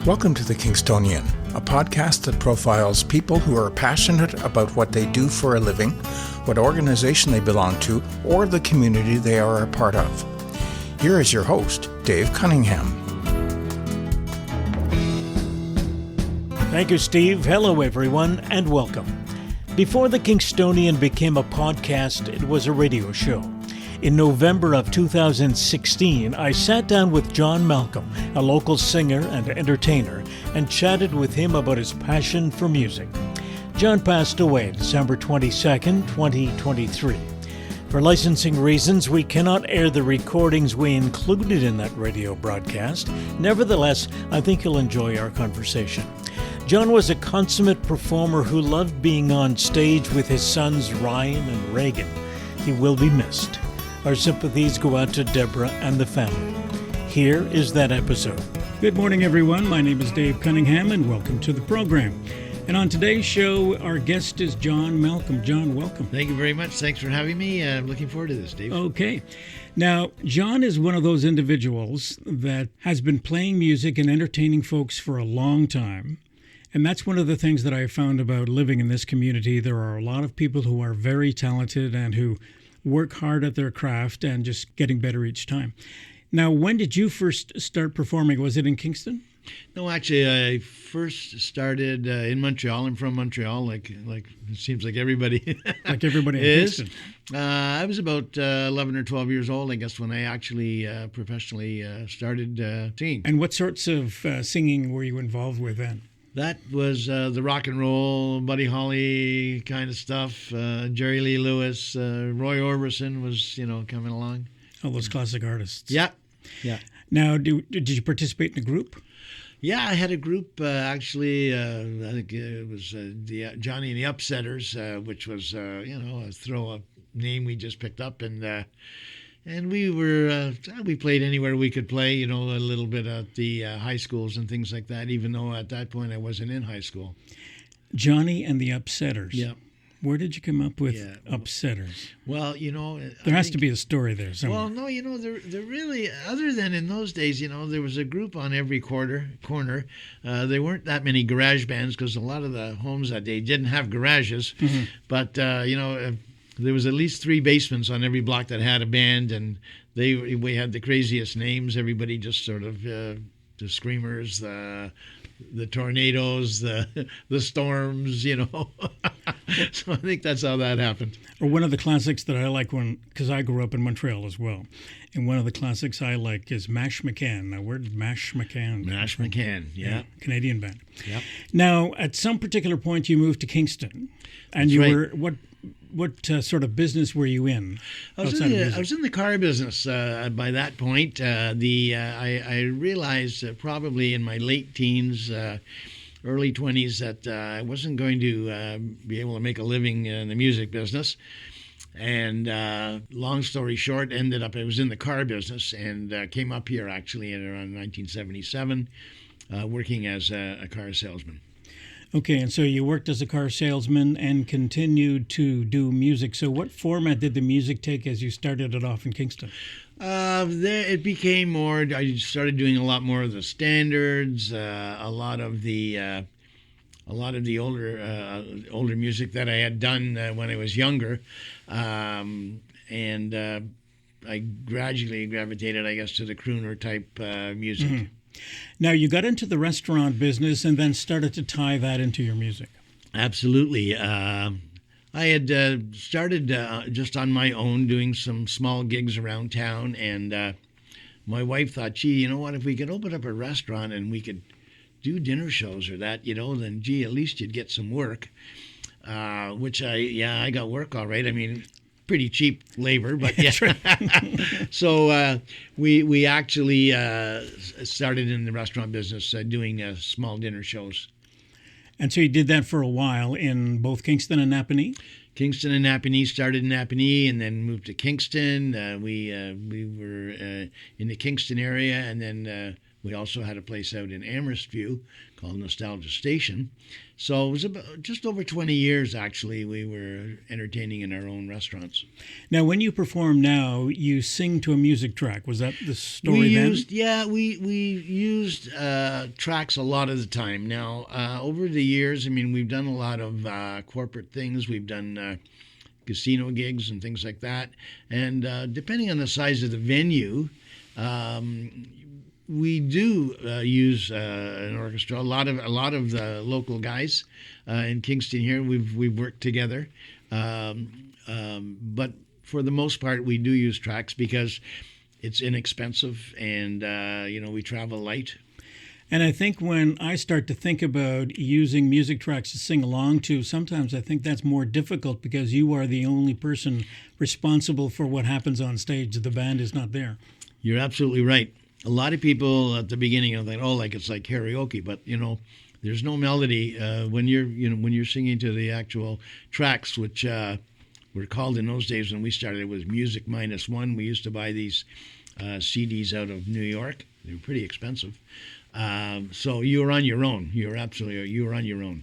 Welcome to The Kingstonian, a podcast that profiles people who are passionate about what they do for a living, what organization they belong to, or the community they are a part of. Here is your host, Dave Cunningham. Thank you, Steve. Hello, everyone, and welcome. Before The Kingstonian became a podcast, it was a radio show. In November of 2016, I sat down with John Malcolm, a local singer and entertainer, and chatted with him about his passion for music. John passed away December 22nd, 2023. For licensing reasons, we cannot air the recordings we included in that radio broadcast. Nevertheless, I think you'll enjoy our conversation. John was a consummate performer who loved being on stage with his sons Ryan and Regan. He will be missed. Our sympathies go out to Deborah and the family. Here is that episode. Good morning, everyone. My name is Dave Cunningham, and welcome to the program. And on today's show, our guest is John Malcolm. John, welcome. Thank you very much. Thanks for having me. I'm looking forward to this, Dave. Okay. Now, John is one of those individuals that has been playing music and entertaining folks for a long time. And that's one of the things that I found about living in this community. There are a lot of people who are very talented and who work hard at their craft and just getting better each time. Now, when did you first start performing? Was it in Kingston? No, actually, I first started in Montreal. I'm from Montreal, like it seems like everybody Like everybody in is. Kingston. I was about 11 or 12 years old, I guess, when I actually professionally started singing. And what sorts of singing were you involved with then? That was the rock and roll, Buddy Holly kind of stuff. Jerry Lee Lewis, Roy Orbison was, coming along. All those classic artists. Yeah. Now, did you participate in a group? Yeah, I had a group, actually, I think it was the Johnny and the Upsetters, which was, a throw-up name we just picked up. And we were, we played anywhere we could play, a little bit at the high schools and things like that, even though at that point I wasn't in high school. Johnny and the Upsetters. Yeah. Where did you come up with Upsetters? Well, there has to be a story there somewhere. Well, no, there really, other than in those days, there was a group on every corner. There weren't that many garage bands because a lot of the homes that day didn't have garages. Mm-hmm. But, there was at least 3 basements on every block that had a band, and we had the craziest names. Everybody just sort of the Screamers, the Tornadoes, the Storms, So I think that's how that happened. Or one of the classics that I like because I grew up in Montreal as well, and one of the classics I like is Mash McCann. Now, where did Mash McCann? Mash McCann, yeah. Canadian band. Yep. Now, at some particular point, you moved to Kingston, and That's right. were what sort of business were you in? I was in the car business by that point. I realized probably in my late teens, early 20s, that I wasn't going to be able to make a living in the music business. And long story short, I was in the car business and came up here actually in around 1977, working as a car salesman. Okay, and so you worked as a car salesman and continued to do music. So what format did the music take as you started it off in Kingston? It became more. I started doing a lot more of the standards, a lot of the older music that I had done when I was younger, and I gradually gravitated, I guess, to the crooner type music. Mm-hmm. Now, you got into the restaurant business and then started to tie that into your music. Absolutely. I had started just on my own doing some small gigs around town, and my wife thought, gee, you know what, if we could open up a restaurant and we could do dinner shows or that, then, gee, at least you'd get some work, which I got work all right. I mean, pretty cheap labor, but yeah. So we actually started in the restaurant business doing small dinner shows. And so you did that for a while in both Kingston and Napanee? Kingston and Napanee, started in Napanee and then moved to Kingston. We were in the Kingston area and then We also had a place out in Amherst View called Nostalgia Station. So it was about just over 20 years, actually, we were entertaining in our own restaurants. Now, when you perform now, you sing to a music track. Was that the story then? We used tracks a lot of the time. Now, over the years, I mean, we've done a lot of corporate things. We've done casino gigs and things like that. And depending on the size of the venue, we do use an orchestra. A lot of the local guys in Kingston here, we've worked together. But for the most part, we do use tracks because it's inexpensive, and we travel light. And I think when I start to think about using music tracks to sing along to, sometimes I think that's more difficult because you are the only person responsible for what happens on stage. The band is not there. You're absolutely right. A lot of people at the beginning are like, "Oh, it's like karaoke," but there's no melody when you're singing to the actual tracks, which were called in those days when we started. It was music -1. We used to buy these CDs out of New York. They were pretty expensive. So you were on your own. You were on your own.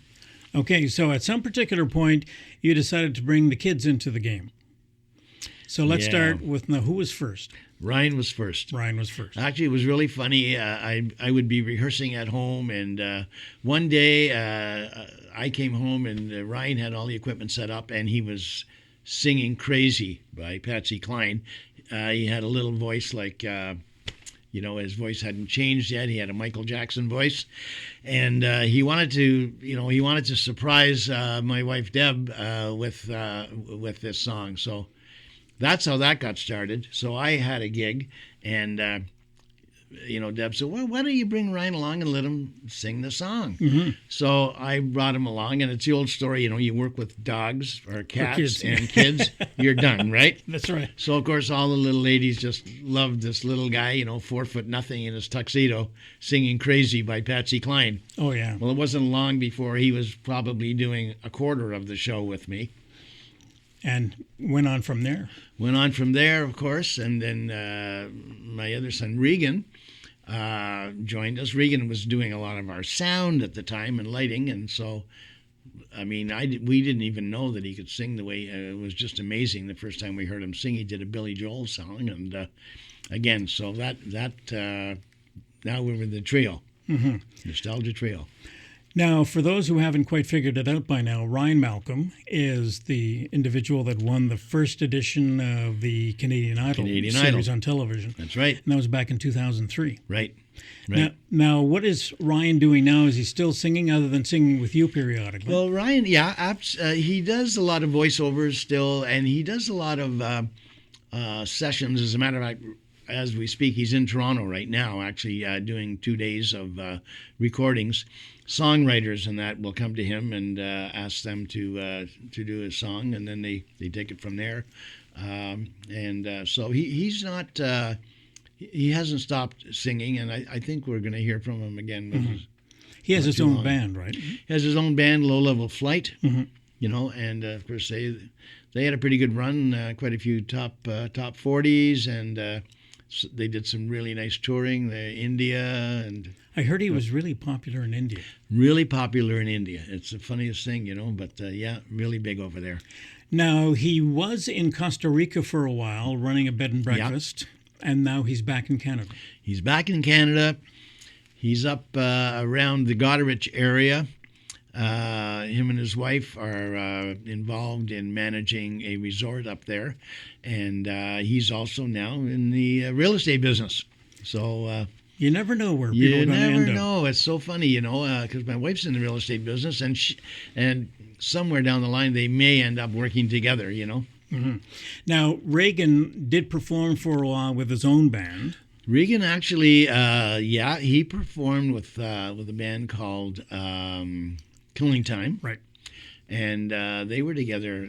Okay, so at some particular point, you decided to bring the kids into the game. So let's start with, now, who was first? Ryan was first. Ryan was first. Actually, it was really funny. I would be rehearsing at home, and one day I came home, and Ryan had all the equipment set up, and he was singing Crazy by Patsy Cline. He had a little voice like, his voice hadn't changed yet. He had a Michael Jackson voice, and he wanted to surprise my wife Deb with this song. So that's how that got started. So I had a gig, and Deb said, "Well, why don't you bring Ryan along and let him sing the song?" Mm-hmm. So I brought him along, and it's the old story. You work with dogs or cats and kids, you're done, right? That's right. So of course, all the little ladies just loved this little guy, 4'0" in his tuxedo, singing "Crazy" by Patsy Cline. Oh yeah. Well, it wasn't long before he was probably doing a quarter of the show with me. And went on from there. Went on from there, of course, and then my other son, Regan, joined us. Regan was doing a lot of our sound at the time and lighting, and so, we didn't even know that he could sing the way. It was just amazing the first time we heard him sing. He did a Billy Joel song, and again, so that now we were the trio, Nostalgia Trio. Now, for those who haven't quite figured it out by now, Ryan Malcolm is the individual that won the first edition of the Canadian Idol series on television. That's right. And that was back in 2003. Right. Now, what is Ryan doing now? Is he still singing other than singing with you periodically? Well, Ryan, he does a lot of voiceovers still, and he does a lot of sessions. As a matter of fact, as we speak, he's in Toronto right now, actually doing 2 days of recordings. Songwriters and that will come to him and ask them to do a song, and then they take it from there. So he's not he hasn't stopped singing, and I think we're going to hear from him again. Mm-hmm. He has his own band, right? He has his own band, Low Level Flight. Mm-hmm. And of course they had a pretty good run, quite a few top 40s, and they did some really nice touring, India, and I heard he was really popular in India. Really popular in India. It's the funniest thing, but really big over there. Now, he was in Costa Rica for a while, running a bed and breakfast, and now he's back in Canada. He's back in Canada. He's up around the Goderich area. Him and his wife are involved in managing a resort up there, and he's also now in the real estate business. So you never know where people are going to end up. You never know. It's so funny, because my wife's in the real estate business, and somewhere down the line they may end up working together. Mm-hmm. Now, Regan did perform for a while with his own band. Regan actually, he performed with a band called Killing Time. Right. And they were together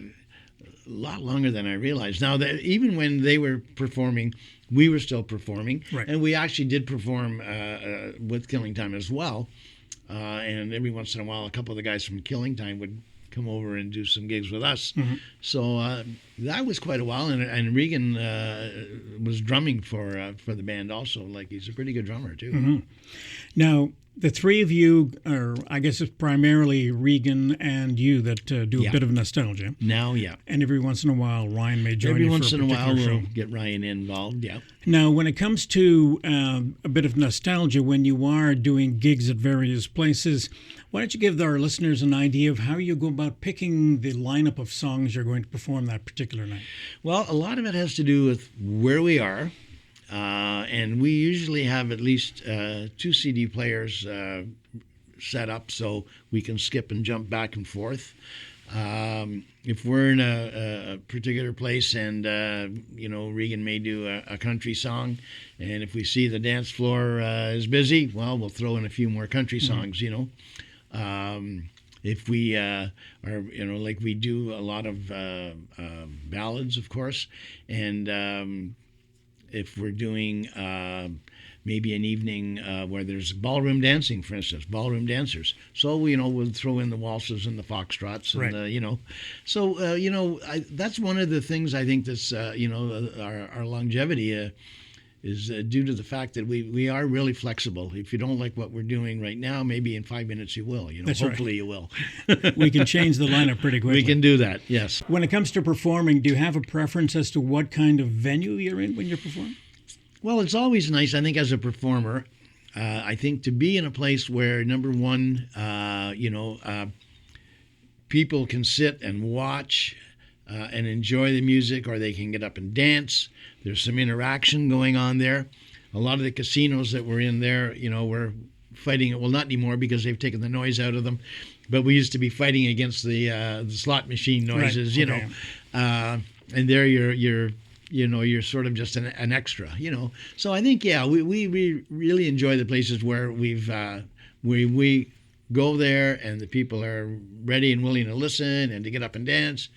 a lot longer than I realized. Now, even when they were performing, we were still performing. Right. And we actually did perform with Killing Time as well. And every once in a while, a couple of the guys from Killing Time would come over and do some gigs with us. So that was quite a while, and Regan was drumming for the band also. Like, he's a pretty good drummer too. Now, the three of you are, I guess it's primarily Regan and you that do a bit of nostalgia. Now, yeah. And every once in a while, Ryan may join Every you once for a in a particular while, show. we'll get Ryan involved, yeah. Now, when it comes to a bit of nostalgia, when you are doing gigs at various places, why don't you give our listeners an idea of how you go about picking the lineup of songs you're going to perform that particular night? Well, a lot of it has to do with where we are. And we usually have at least 2 CD players set up so we can skip and jump back and forth. If we're in a particular place and, Regan may do a country song, and if we see the dance floor is busy, well, we'll throw in a few more country songs, If we are, like we do a lot of ballads, of course, and if we're doing maybe an evening where there's ballroom dancing, for instance, ballroom dancers. So, we'll throw in the waltzes and the foxtrots, and, right. So, that's one of the things I think that's, our longevity is due to the fact that we are really flexible. If you don't like what we're doing right now, maybe in 5 minutes you will. That's hopefully right. You will. We can change the lineup pretty quickly. We can do that, yes. When it comes to performing, do you have a preference as to what kind of venue you're in when you're performing? Well, it's always nice, I think, as a performer, I think to be in a place where, number one, people can sit and watch and enjoy the music, or they can get up and dance. There's some interaction going on there. A lot of the casinos that we're in there, we're fighting, well, not anymore because they've taken the noise out of them, but we used to be fighting against the slot machine noises, right. And there you're sort of just an extra, So I think, we really enjoy the places where we go there and the people are ready and willing to listen and to get up and dance.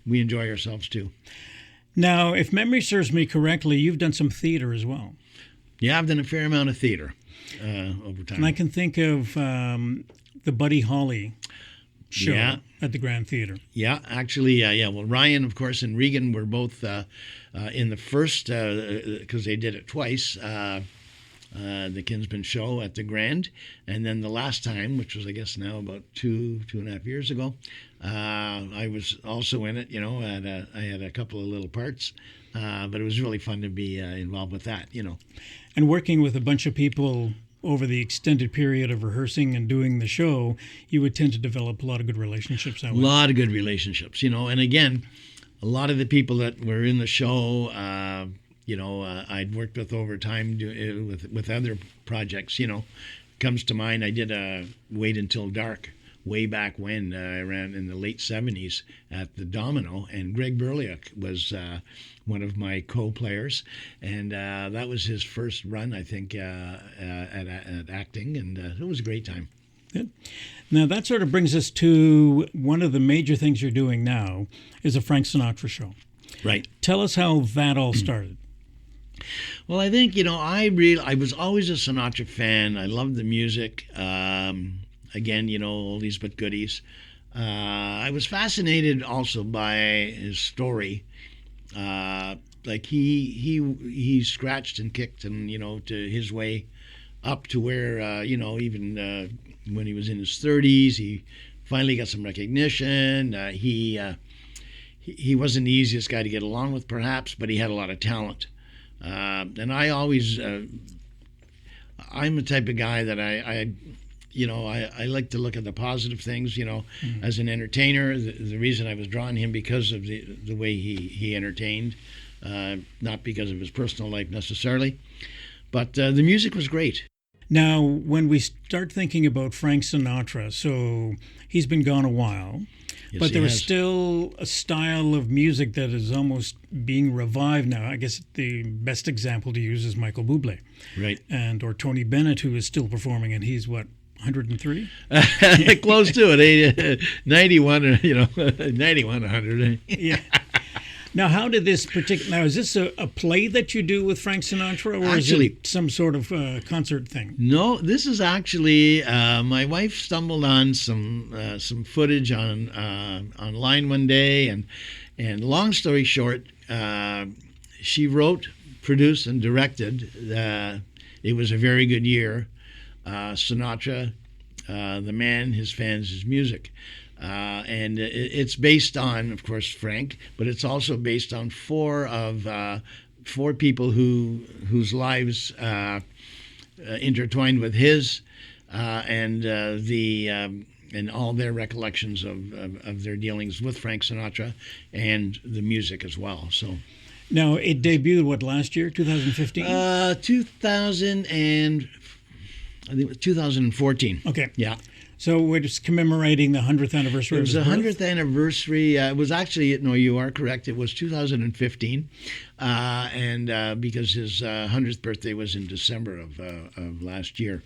We enjoy ourselves too. Now, if memory serves me correctly, you've done some theater as well. Yeah, I've done a fair amount of theater over time. And I can think of the Buddy Holly show at the Grand Theater. Yeah, actually, Well, Ryan, of course, and Regan were both in the first, because they did it twice, the Kinsman show at the Grand. And then the last time, which was, I guess, now about two and a half years ago, I was also in it, I had a couple of little parts. But it was really fun to be involved with that, And working with a bunch of people over the extended period of rehearsing and doing the show, you would tend to develop a lot of good relationships that way. A lot of good relationships, And again, a lot of the people that were in the show, I'd worked with over time with other projects, Comes to mind, I did a Wait Until Dark way back when. I ran in the late 70s at the Domino, and Greg Berliuk was one of my co-players, and that was his first run, I think, at acting, and it was a great time. Good. Now, that sort of brings us to one of the major things you're doing now is a Frank Sinatra show. Right. Tell us how that all started. Well, I think, I was always a Sinatra fan. I loved the music. Again, oldies but goodies. I was fascinated also by his story. Like he scratched and kicked and, to his way up to where, even when he was in his 30s, he finally got some recognition. He wasn't the easiest guy to get along with, perhaps, but he had a lot of talent. And I always, I'm the type of guy that I like to look at the positive things, as an entertainer. The reason I was drawn to him because of the way he entertained, not because of his personal life necessarily. But the music was great. Now, when we start thinking about Frank Sinatra, so he's been gone a while. Yes, but there is has. still a style of music that is almost being revived now. I guess the best example to use is Michael Bublé. Right. Or Tony Bennett, who is still performing, and he's, 103? Close to it, 91, 91, 100. Yeah. Now, how did this particular? Now, is this a play that you do with Frank Sinatra, or Actually, is it some sort of concert thing? No, this is actually my wife stumbled on some footage online one day, and long story short, she wrote, produced, and directed. It was a very good year. Sinatra, the man, his fans, his music. And it's based on, of course, Frank, but it's also based on four people whose lives intertwined with his, and all their recollections of their dealings with Frank Sinatra and the music as well. So. Now, it debuted, last year, 2015? 2014. Okay. Yeah. So we're just commemorating the 100th anniversary It was of the his 100th birth? anniversary. It was actually, no, you are correct. It was 2015. Because his 100th birthday was in December of last year.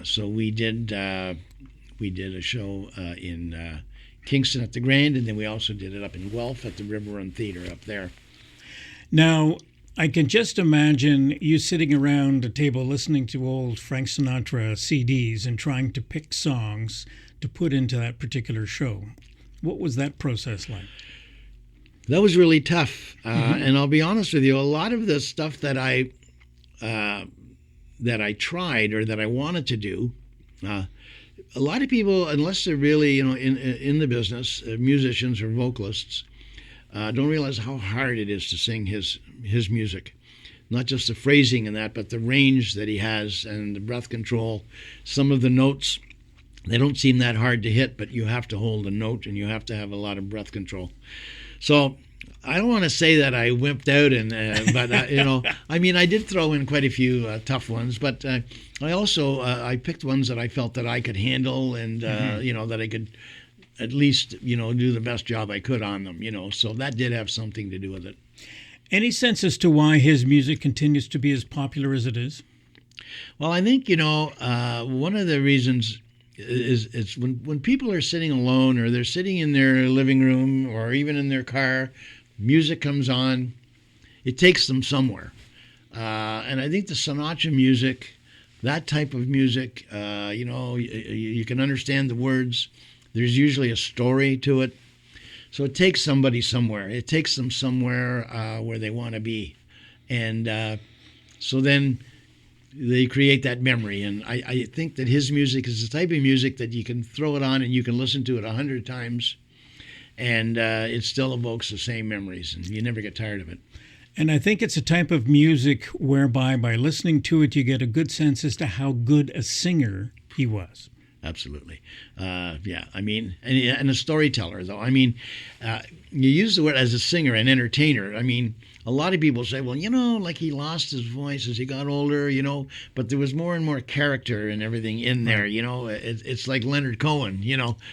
So we did a show in Kingston at the Grand, and then we also did it up in Guelph at the River Run Theater up there. Now, I can just imagine you sitting around a table listening to old Frank Sinatra CDs and trying to pick songs to put into that particular show. What was that process like? That was really tough. And I'll be honest with you, a lot of the stuff that I tried or that I wanted to do, a lot of people, unless they're really in the business, musicians or vocalists, don't realize how hard it is to sing his music. Not just the phrasing and that, but the range that he has and the breath control. Some of the notes, they don't seem that hard to hit, but you have to hold a note and you have to have a lot of breath control. So I don't want to say that I wimped out, but I mean, I did throw in quite a few tough ones, but I also I picked ones that I felt that I could handle and that I could at least do the best job I could on them. So that did have something to do with it. Any sense as to why his music continues to be as popular as it is? Well, I think one of the reasons is when people are sitting alone or they're sitting in their living room or even in their car, music comes on, it takes them somewhere. And I think the Sinatra music, that type of music, you can understand the words. There's usually a story to it. So it takes somebody somewhere. It takes them somewhere where they want to be. And so then they create that memory. And I think that his music is the type of music that you can throw it on and you can listen to it 100 times. And it still evokes the same memories. And you never get tired of it. And I think it's a type of music whereby by listening to it, you get a good sense as to how good a singer he was. Absolutely. Yeah, I mean, and a storyteller, though. I mean, you use the word as a singer and entertainer. I mean, a lot of people say, well, like he lost his voice as he got older, but there was more and more character and everything in there, It's like Leonard Cohen,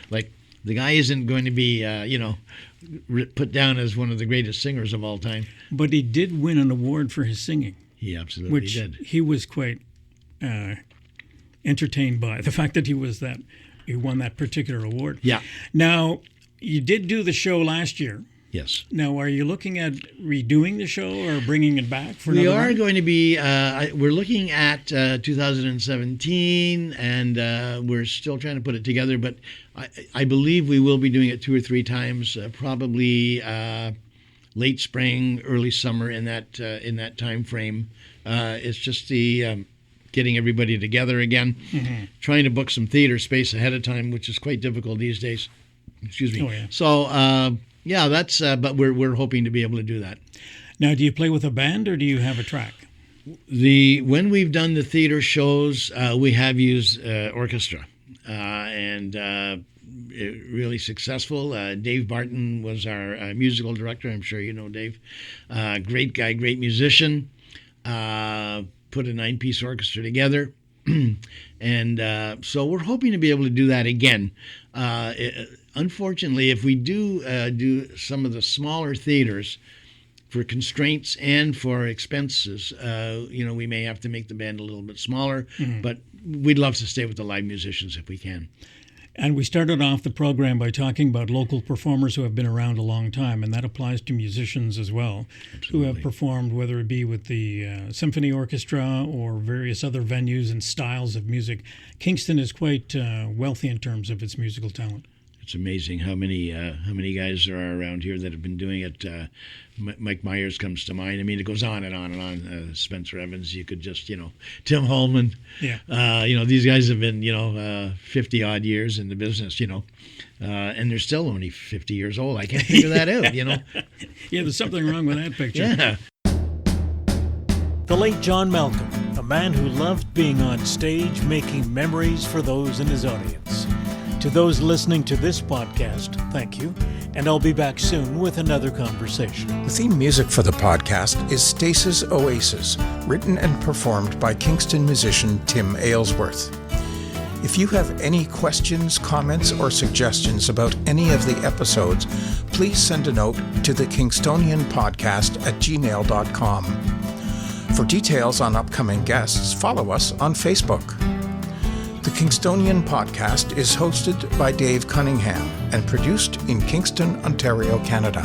like the guy isn't going to be, put down as one of the greatest singers of all time. But he did win an award for his singing. He absolutely which did. He was quite entertained by the fact that he won that particular award. Yeah. Now, you did do the show last year. Yes. Now, are you looking at redoing the show or bringing it back for another We are run? going to be, we're looking at 2017, and we're still trying to put it together, but I believe we will be doing it 2 or 3 times, probably late spring, early summer in that time frame. It's just the getting everybody together again, trying to book some theater space ahead of time, which is quite difficult these days. Excuse me. Oh, yeah. So, yeah, that's. But we're hoping to be able to do that. Now, do you play with a band or do you have a track? When we've done the theater shows, we have used orchestra, and really successful. Dave Barton was our musical director. I'm sure you know Dave. Great guy, great musician. Put a 9-piece orchestra together. And so we're hoping to be able to do that again. Unfortunately, if we do some of the smaller theaters, for constraints and for expenses, we may have to make the band a little bit smaller. But we'd love to stay with the live musicians if we can. And we started off the program by talking about local performers who have been around a long time, and that applies to musicians as well, who have performed, whether it be with the symphony orchestra or various other venues and styles of music. Kingston is quite wealthy in terms of its musical talent. It's amazing how many guys there are around here that have been doing it. Mike Myers comes to mind. I mean, it goes on and on and on. Spencer Evans, you could just, Tim Holman. Yeah. These guys have been, 50 odd years in the business, and they're still only 50 years old. I can't figure that out, Yeah, there's something wrong with that picture. Yeah. The late John Malcolm, a man who loved being on stage, making memories for those in his audience. To those listening to this podcast, thank you, and I'll be back soon with another conversation. The theme music for the podcast is Stasis Oasis, written and performed by Kingston musician Tim Aylesworth. If you have any questions, comments, or suggestions about any of the episodes, please send a note to thekingstonianpodcast at gmail.com. For details on upcoming guests, follow us on Facebook. The Kingstonian podcast is hosted by Dave Cunningham and produced in Kingston, Ontario, Canada.